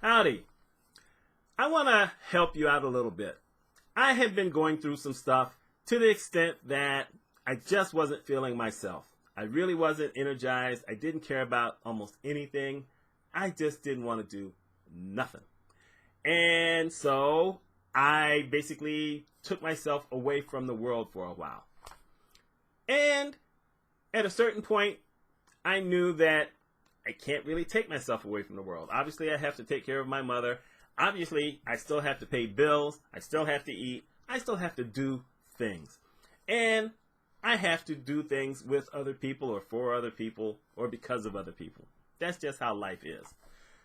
Howdy. I want to help you out a little bit. I have been going through some stuff to the extent that I just wasn't feeling myself. I really wasn't energized. I didn't care about almost anything. I just didn't want to do nothing. And so I basically took myself away from the world for a while. And at a certain point, I knew that I can't really take myself away from the world. Obviously, I have to take care of my mother. Obviously, I still have to pay bills. I still have to eat. I still have to do things. And I have to do things with other people or for other people or because of other people. That's just how life is.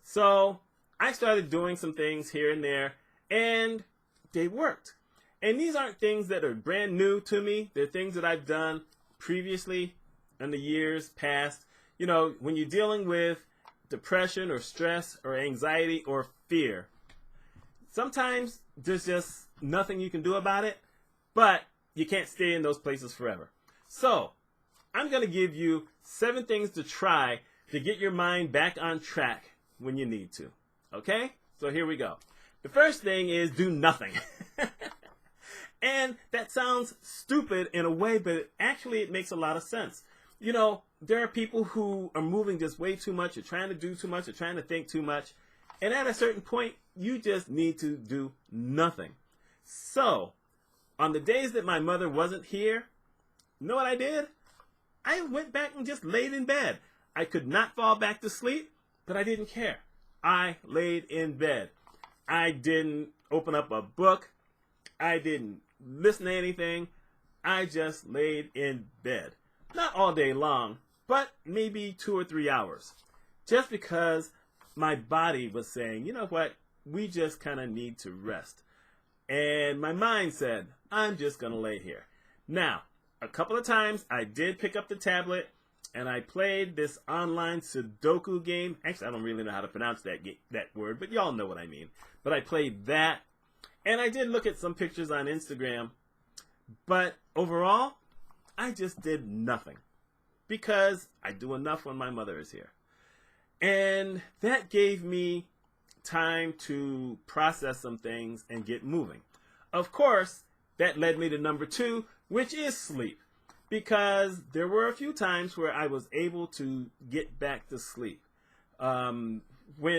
So I started doing some things here and there, and they worked. And these aren't things that are brand new to me. They're things that I've done previously in the years past. You know, when you're dealing with depression or stress or anxiety or fear, sometimes there's just nothing you can do about it, but you can't stay in those places forever. So I'm going to give you 7 things to try to get your mind back on track when you need to. Okay? So here we go. The first thing is do nothing. And that sounds stupid in a way, but actually it makes a lot of sense. You know, there are people who are moving just way too much, or trying to do too much, or trying to think too much. And at a certain point, you just need to do nothing. So, on the days that my mother wasn't here, you know what I did? I went back and just laid in bed. I could not fall back to sleep, but I didn't care. I laid in bed. I didn't open up a book. I didn't listen to anything. I just laid in bed. Not all day long, but maybe 2 or 3 hours. Just because my body was saying, you know what, we just kind of need to rest. And my mind said, I'm just going to lay here. Now, a couple of times I did pick up the tablet and I played this online Sudoku game. Actually, I don't really know how to pronounce that word, but y'all know what I mean. But I played that. And I did look at some pictures on Instagram. But overall, I just did nothing. Because I do enough when my mother is here. And that gave me time to process some things and get moving. Of course, that led me to number 2, which is sleep. Because there were a few times where I was able to get back to sleep. When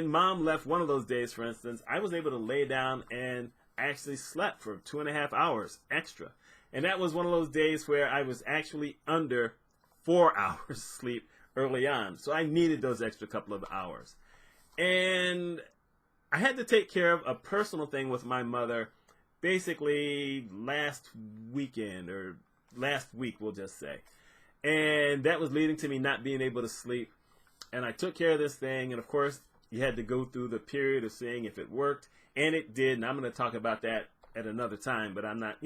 Mom left one of those days, for instance, I was able to lay down and actually slept for 2.5 hours extra. And that was one of those days where I was actually under 4 hours sleep early on. So I needed those extra couple of hours. And I had to take care of a personal thing with my mother basically last weekend, or last week, we'll just say. And that was leading to me not being able to sleep. And I took care of this thing. And of course, you had to go through the period of seeing if it worked. And it did. And I'm going to talk about that at another time. But I'm not,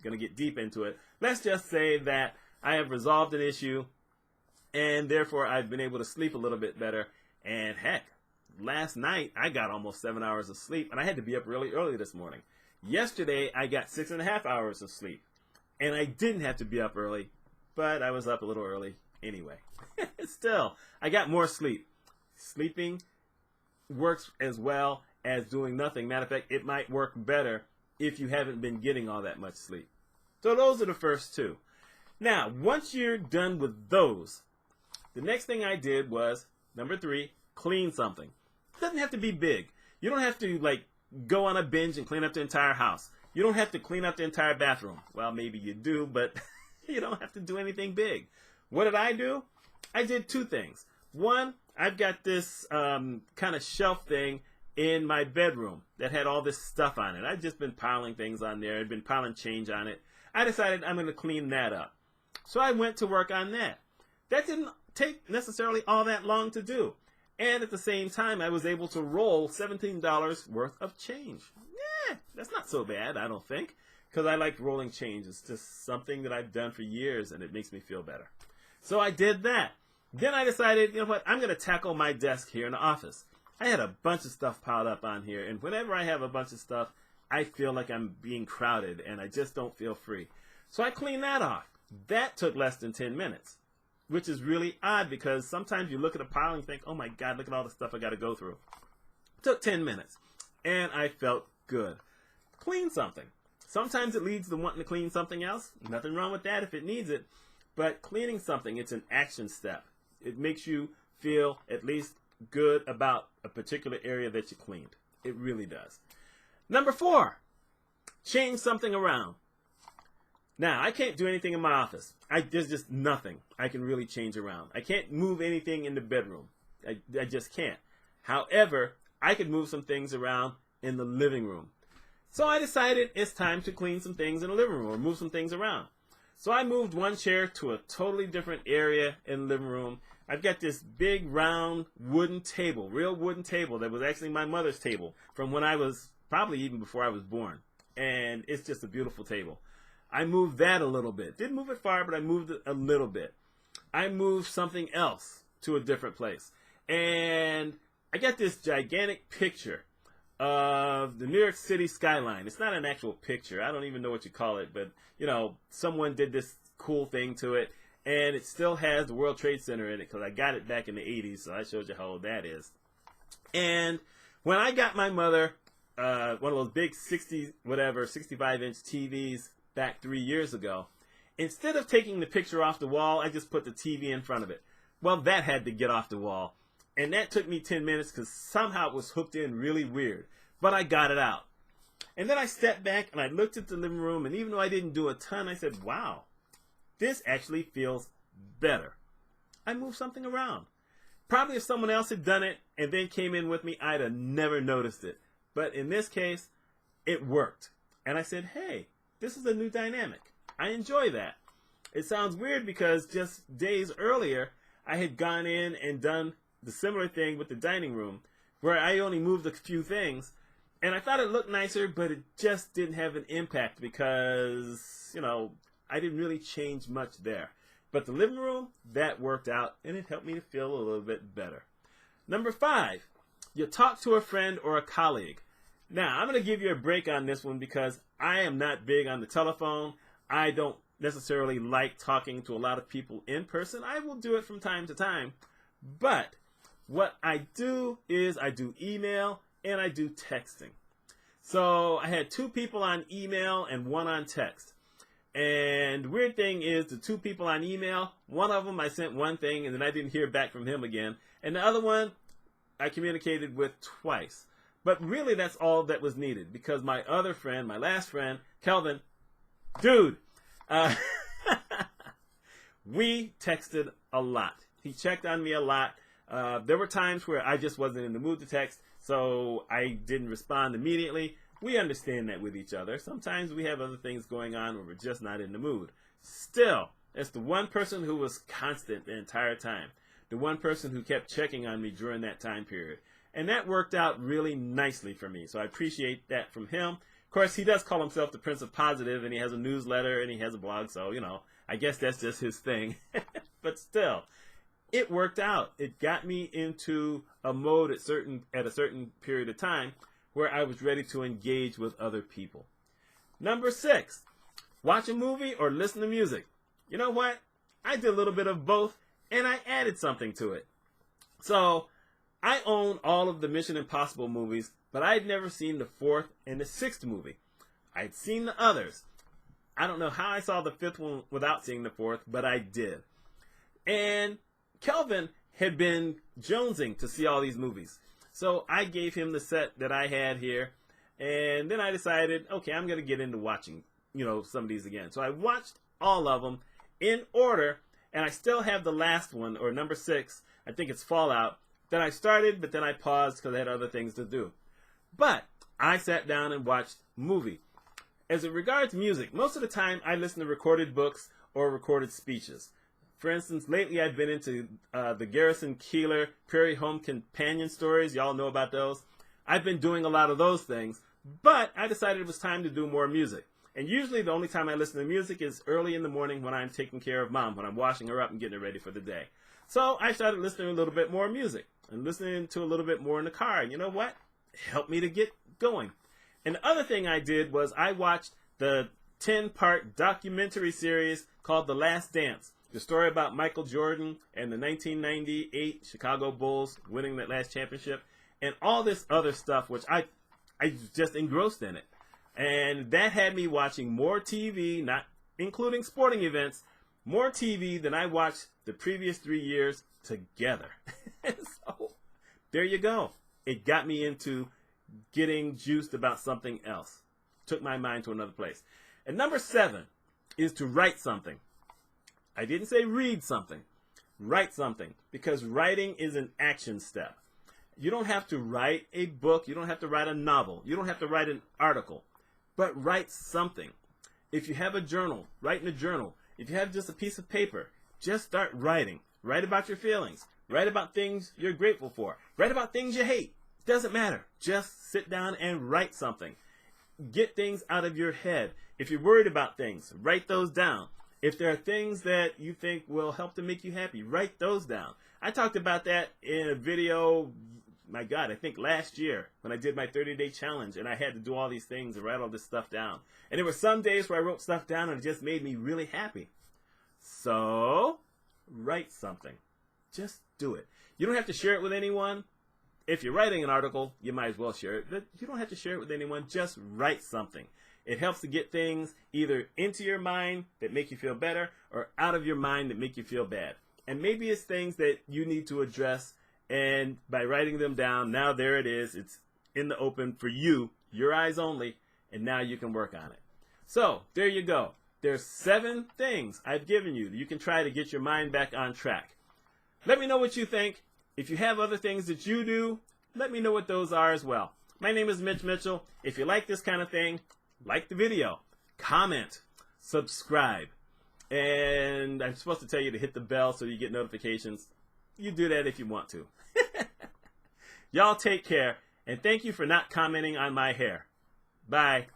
going to get deep into it. Let's just say that I have resolved an issue. And therefore, I've been able to sleep a little bit better. And heck, last night, I got almost 7 hours of sleep. And I had to be up really early this morning. Yesterday, I got 6.5 hours of sleep. And I didn't have to be up early. But I was up a little early anyway. Still, I got more sleep. Sleeping works as well as doing nothing. Matter of fact, it might work better if you haven't been getting all that much sleep. So those are the first 2. Now, once you're done with those, the next thing I did was, number 3, clean something. It doesn't have to be big. You don't have to, go on a binge and clean up the entire house. You don't have to clean up the entire bathroom. Well, maybe you do, but you don't have to do anything big. What did I do? I did 2 things. One, I've got this kind of shelf thing in my bedroom that had all this stuff on it. I'd just been piling things on there. I'd been piling change on it. I decided I'm going to clean that up. So I went to work on that. That didn't take necessarily all that long to do. And at the same time, I was able to roll $17 worth of change. Yeah, that's not so bad, I don't think. Because I like rolling change. It's just something that I've done for years, and it makes me feel better. So I did that. Then I decided, you know what, I'm going to tackle my desk here in the office. I had a bunch of stuff piled up on here, and whenever I have a bunch of stuff, I feel like I'm being crowded, and I just don't feel free. So I cleaned that off. That took less than 10 minutes, which is really odd because sometimes you look at a pile and think, oh my God, look at all the stuff I got to go through. Took 10 minutes. And I felt good. Clean something. Sometimes it leads to wanting to clean something else. Nothing wrong with that if it needs it. But cleaning something, it's an action step. It makes you feel at least good about a particular area that you cleaned. It really does. Number 4, change something around. Now, I can't do anything in my office. There's just nothing I can really change around. I can't move anything in the bedroom. I just can't. However, I could move some things around in the living room. So I decided it's time to clean some things in the living room or move some things around. So I moved one chair to a totally different area in the living room. I've got this big round wooden table, real wooden table that was actually my mother's table from when I was, probably even before I was born. And it's just a beautiful table. I moved that a little bit. Didn't move it far, but I moved it a little bit. I moved something else to a different place. And I got this gigantic picture of the New York City skyline. It's not an actual picture. I don't even know what you call it, but, you know, someone did this cool thing to it, and it still has the World Trade Center in it because I got it back in the 80s, so I showed you how old that is. And when I got my mother one of those big 65-inch TVs back 3 years ago, instead of taking the picture off the wall, I just put the TV in front of it. Well, that had to get off the wall. And that took me 10 minutes because somehow it was hooked in really weird. But I got it out. And then I stepped back and I looked at the living room. And even though I didn't do a ton, I said, wow, this actually feels better. I moved something around. Probably if someone else had done it and then came in with me, I'd have never noticed it. But in this case, it worked. And I said, hey, this is a new dynamic. I enjoy that. It sounds weird because just days earlier, I had gone in and done the similar thing with the dining room where I only moved a few things and I thought it looked nicer, but it just didn't have an impact because, you know, I didn't really change much there. But the living room, that worked out and it helped me to feel a little bit better. Number 5, you talk to a friend or a colleague. Now, I'm going to give you a break on this one because I am not big on the telephone. I don't necessarily like talking to a lot of people in person. I will do it from time to time, but what I do is I do email and I do texting. So I had 2 people on email and 1 on text. And the weird thing is the 2 people on email, one of them I sent one thing and then I didn't hear back from him again. And the other one I communicated with twice. But really that's all that was needed because my other friend, my last friend, Kelvin, dude, we texted a lot. He checked on me a lot. There were times where I just wasn't in the mood to text, so I didn't respond immediately. We understand that with each other. Sometimes we have other things going on where we're just not in the mood. Still, it's the one person who was constant the entire time. The one person who kept checking on me during that time period. And that worked out really nicely for me, so I appreciate that from him. Of course, he does call himself the Prince of Positive, and he has a newsletter, and he has a blog, so, you know, I guess that's just his thing. But still, it worked out. It got me into a mode at a certain period of time where I was ready to engage with other people. Number 6, watch a movie or listen to music. You know what? I did a little bit of both, and I added something to it. So, I own all of the Mission Impossible movies, but I'd never seen the 4th and the 6th movie. I'd seen the others. I don't know how I saw the 5th one without seeing the 4th, but I did. And Kelvin had been jonesing to see all these movies. So I gave him the set that I had here, and then I decided, okay, I'm going to get into watching, you know, some of these again. So I watched all of them in order, and I still have the last one, or number 6, I think it's Fallout, that I started, but then I paused because I had other things to do. But I sat down and watched a movie. As it regards music, most of the time I listen to recorded books or recorded speeches. For instance, lately I've been into the Garrison Keillor Prairie Home Companion stories. Y'all know about those. I've been doing a lot of those things, but I decided it was time to do more music. And usually the only time I listen to music is early in the morning when I'm taking care of Mom, when I'm washing her up and getting her ready for the day. So I started listening to a little bit more music and listening to a little bit more in the car. And you know what? It helped me to get going. And the other thing I did was I watched the 10-part documentary series called The Last Dance. The story about Michael Jordan and the 1998 Chicago Bulls winning that last championship. and all this other stuff, which I just engrossed in it. And that had me watching more TV, not including sporting events, more TV than I watched the previous 3 years together. So there you go. It got me into getting juiced about something else. Took my mind to another place. And number 7 is to write something. I didn't say read something. Write something, because writing is an action step. You don't have to write a book. You don't have to write a novel. You don't have to write an article. But write something. If you have a journal, write in a journal. If you have just a piece of paper, just start writing. Write about your feelings. Write about things you're grateful for. Write about things you hate. Doesn't matter. Just sit down and write something. Get things out of your head. If you're worried about things, write those down. If there are things that you think will help to make you happy, write those down. I talked about that in a video, my God, I think last year when I did my 30-day challenge, and I had to do all these things and write all this stuff down. And there were some days where I wrote stuff down and it just made me really happy. So, write something. Just do it. You don't have to share it with anyone. If you're writing an article, you might as well share it. But you don't have to share it with anyone. Just write something. It helps to get things either into your mind that make you feel better or out of your mind that make you feel bad. And maybe it's things that you need to address, and by writing them down, now there it is. It's in the open for you, your eyes only, and now you can work on it. So there you go. There's 7 things I've given you that you can try to get your mind back on track. Let me know what you think. If you have other things that you do, let me know what those are as well. My name is Mitch Mitchell. If you like this kind of thing, like the video, comment, subscribe, and I'm supposed to tell you to hit the bell so you get notifications. You do that if you want to. Y'all take care, and thank you for not commenting on my hair. Bye.